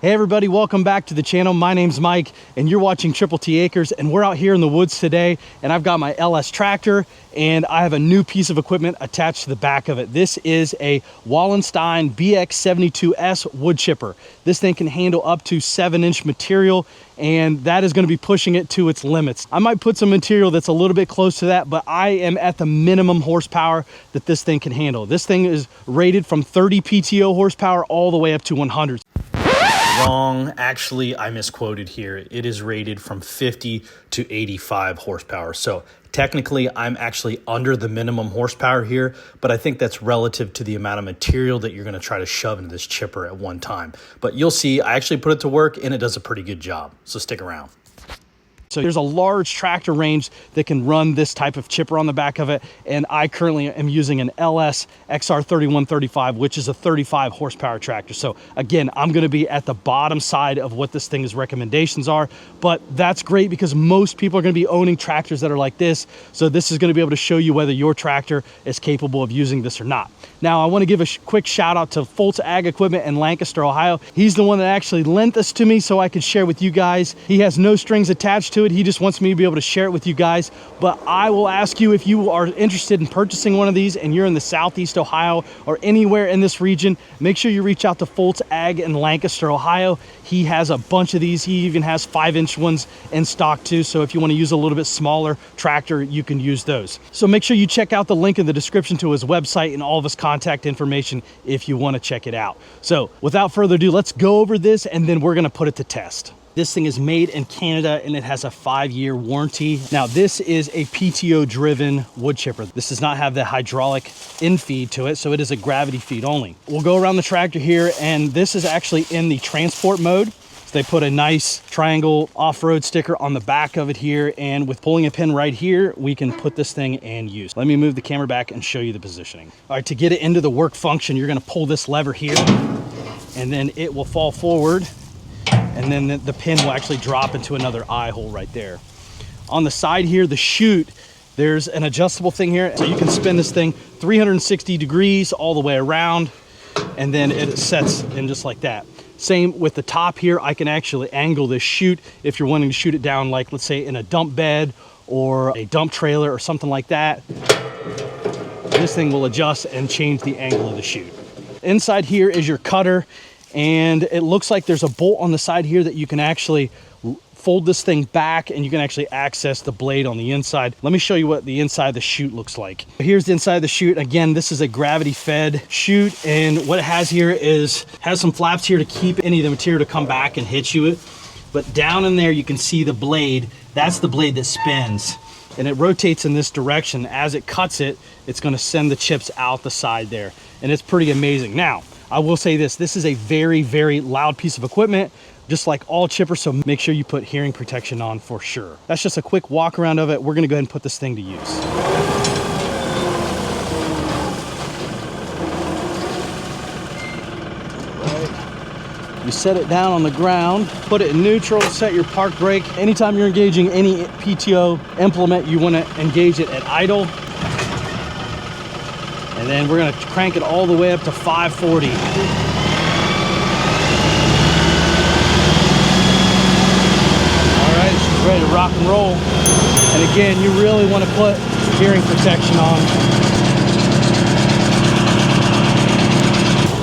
Hey everybody, welcome back to the channel. My name's Mike and you're watching Triple T Acres, and we're out here in the woods today and I've got my LS tractor and I have a new piece of equipment attached to the back of it. This is a Wallenstein BX72S wood chipper. This thing can handle up to 7-inch material, and that is going to be pushing it to its limits. I might put some material that's a little bit close to that, but I am at the minimum horsepower that this thing can handle. This thing is rated from 30 PTO horsepower all the way up to 100. Wrong. Actually, I misquoted here. It is rated from 50 to 85 horsepower. So technically, I'm actually under the minimum horsepower here, but I think that's relative to the amount of material that you're going to try to shove into this chipper at one time. But you'll see, I actually put it to work and it does a pretty good job. So stick around. So there's a large tractor range that can run this type of chipper on the back of it, and I currently am using an LS XR3135, which is a 35 horsepower tractor. So again, I'm going to be at the bottom side of what this thing's recommendations are, but that's great because most people are going to be owning tractors that are like this. So this is going to be able to show you whether your tractor is capable of using this or not. Now, I want to give a quick shout out to Fultz Ag Equipment in Lancaster, Ohio. He's the one that actually lent this to me so I could share with you guys. He has no strings attached to it. He just wants me to be able to share it with you guys. But I will ask you, if you are interested in purchasing one of these and you're in the Southeast Ohio or anywhere in this region, make sure you reach out to Fultz Ag in Lancaster, Ohio. He has a bunch of these. He even has 5-inch ones in stock too. So if you want to use a little bit smaller tractor, you can use those. So make sure you check out the link in the description to his website and all of his contact information if you want to check it out. So without further ado, let's go over this and then we're going to put it to test. This thing is made in Canada and it has a 5-year warranty. Now, this is a PTO-driven wood chipper. This does not have the hydraulic infeed to it, so it is a gravity feed only. We'll go around the tractor here, and this is actually in the transport mode. So they put a nice triangle off-road sticker on the back of it here, and with pulling a pin right here, we can put this thing in use. Let me move the camera back and show you the positioning. All right, to get it into the work function, you're gonna pull this lever here, and then it will fall forward, and then the pin will actually drop into another eye hole right there. On the side here, the chute, there's an adjustable thing here, so you can spin this thing 360 degrees all the way around, and then it sets in just like that. Same with the top here. I can actually angle this chute if you're wanting to shoot it down, like let's say in a dump bed or a dump trailer or something like that. This thing will adjust and change the angle of the chute. Inside here is your cutter, and it looks like there's a bolt on the side here that you can actually fold this thing back and you can actually access the blade on the inside. Let me show you what the inside of the chute looks like. Here's the inside of the chute. Again, this is a gravity fed chute, and what it has here is has some flaps here to keep any of the material to come back and hit you. But down in there you can see the blade. That's the blade that spins, and it rotates in this direction. As it cuts it, it's going to send the chips out the side there, and it's pretty amazing. Now, I will say this is a very, very loud piece of equipment, just like all chippers, so make sure you put hearing protection on for sure. That's just a quick walk around of it. We're gonna go ahead and put this thing to use. Right. You set it down on the ground, put it in neutral, set your park brake. Anytime you're engaging any PTO implement, you wanna engage it at idle. And then we're gonna crank it all the way up to 540. All right, she's ready to rock and roll. And again, you really wanna put hearing protection on.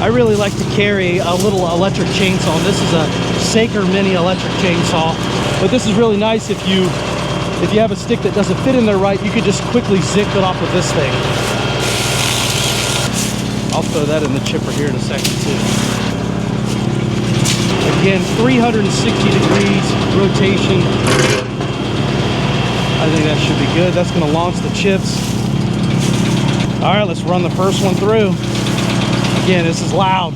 I really like to carry a little electric chainsaw. This is a Saker mini electric chainsaw, but this is really nice if you have a stick that doesn't fit in there right, you could just quickly zip it off with this thing. I'll throw that in the chipper here in a second too. Again, 360 degrees rotation. I think that should be good. That's going to launch the chips. All right, let's run the first one through. Again, this is loud.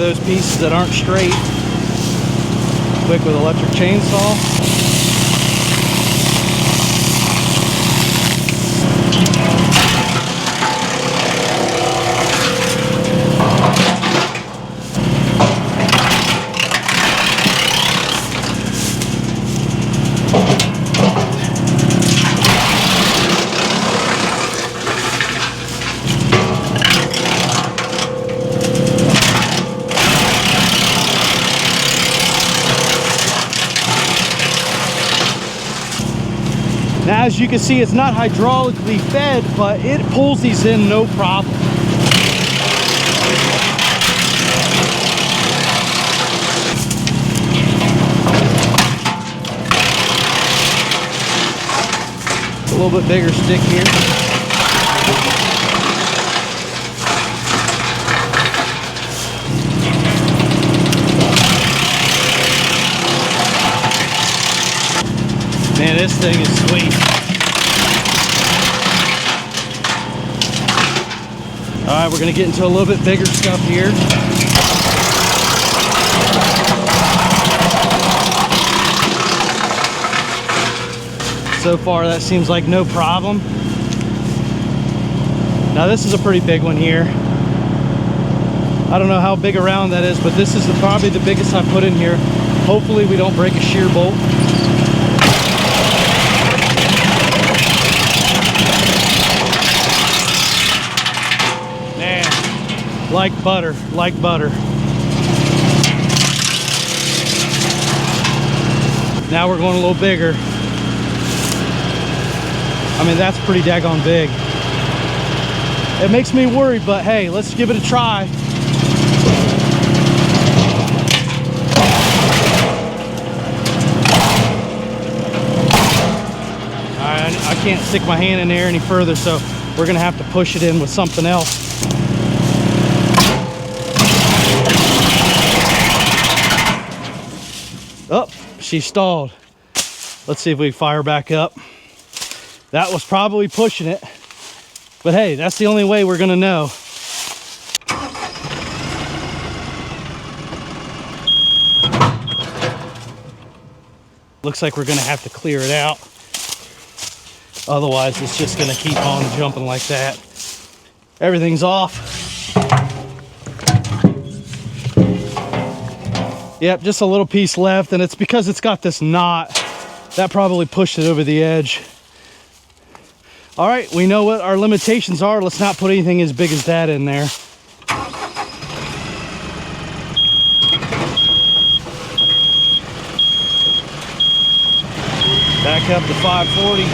those pieces that aren't straight. Quick with electric chainsaw. Now, as you can see, it's not hydraulically fed, but it pulls these in no problem. A little bit bigger stick here. Man, this thing is sweet. All right, we're gonna get into a little bit bigger stuff here. So far, that seems like no problem. Now, this is a pretty big one here. I don't know how big around that is, but this is probably the biggest I put in here. Hopefully, we don't break a shear bolt. Like butter, like butter. Now we're going a little bigger. I mean, that's pretty daggone big. It makes me worried, but hey, let's give it a try. All right, I can't stick my hand in there any further, so we're gonna have to push it in with something else. Oh, she stalled. Let's see if we can fire back up. That was probably pushing it, but hey, that's the only way we're gonna know. Looks like we're gonna have to clear it out. Otherwise, it's just gonna keep on jumping like that. Everything's off. Yep, just a little piece left, and it's because it's got this knot. That probably pushed it over the edge. All right, we know what our limitations are. Let's not put anything as big as that in there. Back up to 540.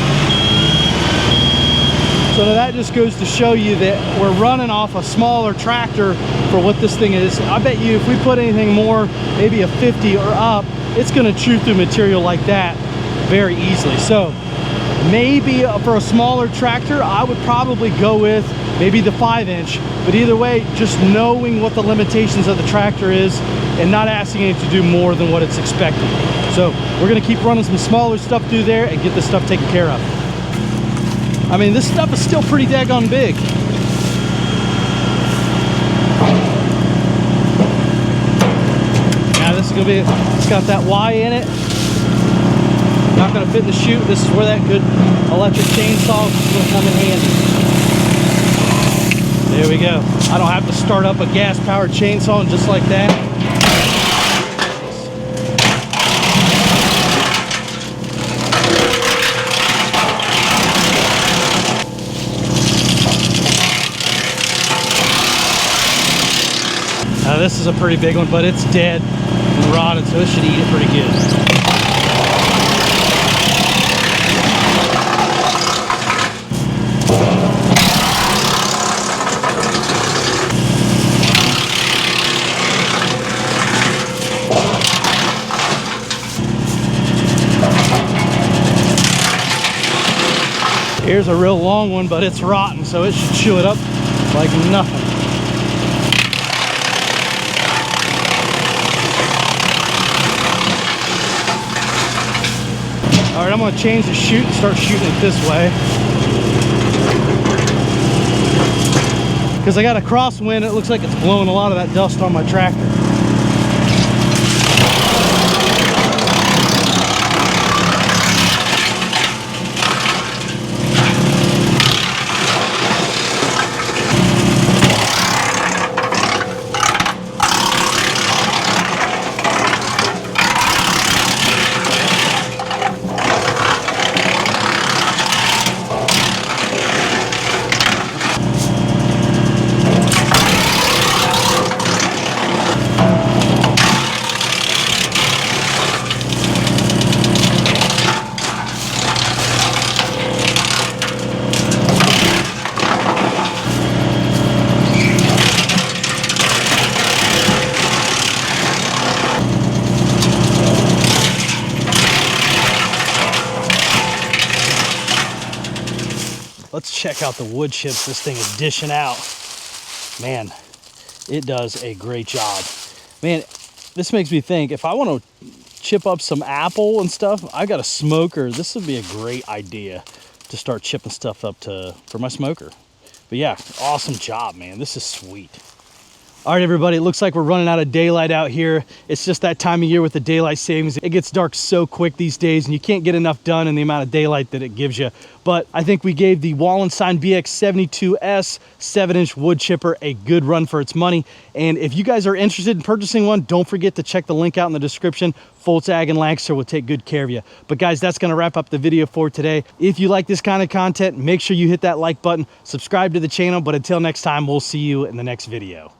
So now that just goes to show you that we're running off a smaller tractor for what this thing is. I bet you if we put anything more, maybe a 50 or up, it's gonna chew through material like that very easily. So maybe for a smaller tractor, I would probably go with maybe the 5-inch, but either way, just knowing what the limitations of the tractor is and not asking it to do more than what it's expected. So we're gonna keep running some smaller stuff through there and get this stuff taken care of. I mean, this stuff is still pretty daggone big. Now this is gonna be, it's got that Y in it. Not gonna fit in the chute. This is where that good electric chainsaw is gonna come in handy. There we go. I don't have to start up a gas-powered chainsaw and just like that. Now this is a pretty big one, but it's dead and rotted, so it should eat it pretty good. Here's a real long one, but it's rotten, so it should chew it up like nothing. All right, I'm gonna change the chute and start shooting it this way. Because I got a crosswind, it looks like it's blowing a lot of that dust on my tractor. let's check out the wood chips this thing is dishing out. Man, it does a great job. Man, this makes me think, if I want to chip up some apple and stuff, I got a smoker. This would be a great idea to start chipping stuff up for my smoker. But yeah, awesome job, man. This is sweet. All right, everybody, it looks like we're running out of daylight out here. It's just that time of year with the daylight savings. It gets dark so quick these days, and you can't get enough done in the amount of daylight that it gives you. But I think we gave the Wallenstein BX72S 7-inch wood chipper a good run for its money. And if you guys are interested in purchasing one, don't forget to check the link out in the description. Fultz Ag and Lancaster will take good care of you. But guys, that's gonna wrap up the video for today. If you like this kind of content, make sure you hit that like button, subscribe to the channel. But until next time, we'll see you in the next video.